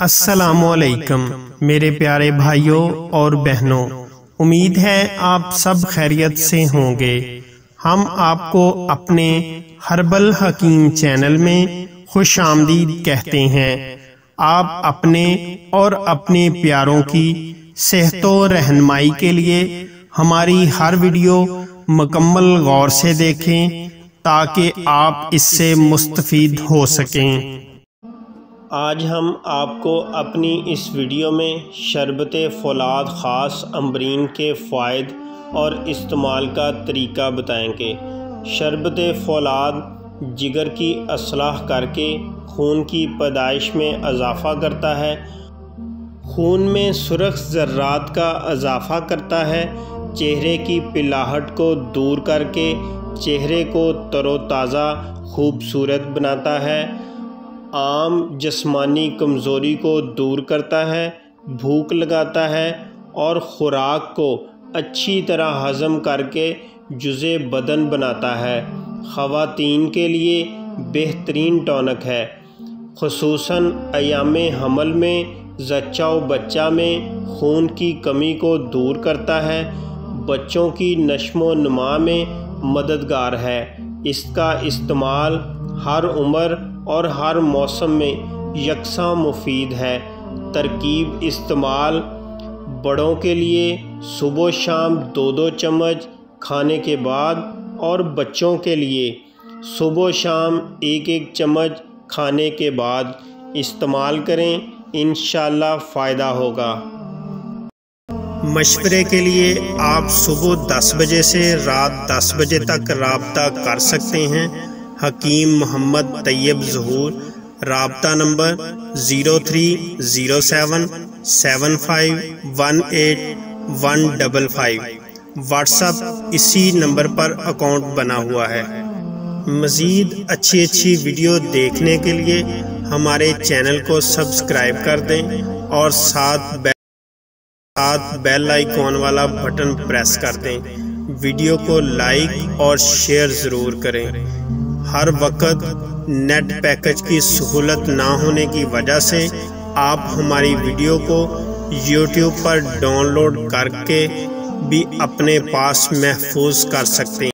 السلام علیکم میرے پیارے بھائیوں اور بہنوں، امید ہے آپ سب خیریت سے ہوں گے۔ ہم آپ کو اپنے ہربل حکیم چینل میں خوش آمدید کہتے ہیں۔ آپ اپنے اور اپنے پیاروں کی صحت و رہنمائی کے لیے ہماری ہر ویڈیو مکمل غور سے دیکھیں تاکہ آپ اس سے مستفید ہو سکیں۔ آج ہم آپ کو اپنی اس ویڈیو میں شربت فولاد خاص امبرین کے فوائد اور استعمال کا طریقہ بتائیں گے۔ شربت فولاد جگر کی اصلاح کر کے خون کی پیدائش میں اضافہ کرتا ہے، خون میں سرخ ذرات کا اضافہ کرتا ہے، چہرے کی پلاہٹ کو دور کر کے چہرے کو تر و تازہ خوبصورت بناتا ہے، عام جسمانی کمزوری کو دور کرتا ہے، بھوک لگاتا ہے اور خوراک کو اچھی طرح ہضم کر کے جزء بدن بناتا ہے۔ خواتین کے لیے بہترین ٹونک ہے، خصوصاً ایام حمل میں زچہ و بچہ میں خون کی کمی کو دور کرتا ہے، بچوں کی نشو و نما میں مددگار ہے۔ اس کا استعمال ہر عمر اور ہر موسم میں یکساں مفید ہے۔ ترکیب استعمال: بڑوں کے لیے صبح و شام 2 چمچ کھانے کے بعد، اور بچوں کے لیے صبح و شام 1 چمچ کھانے کے بعد استعمال کریں، انشاءاللہ فائدہ ہوگا۔ مشورے کے لیے آپ صبح 10 بجے سے رات 10 بجے تک رابطہ کر سکتے ہیں۔ حکیم محمد طیب ظہور، رابطہ نمبر 0307 75 18 155۔ واٹس اپ اسی نمبر پر اکاؤنٹ بنا ہوا ہے۔ مزید اچھی ویڈیو دیکھنے کے لیے ہمارے چینل کو سبسکرائب کر دیں اور ساتھ بیل آئیکن والا بٹن پریس کر دیں۔ ویڈیو کو لائک اور شیئر ضرور کریں۔ ہر وقت نیٹ پیکج کی سہولت نہ ہونے کی وجہ سے آپ ہماری ویڈیو کو یوٹیوب پر ڈاؤن لوڈ کر کے بھی اپنے پاس محفوظ کر سکتے ہیں۔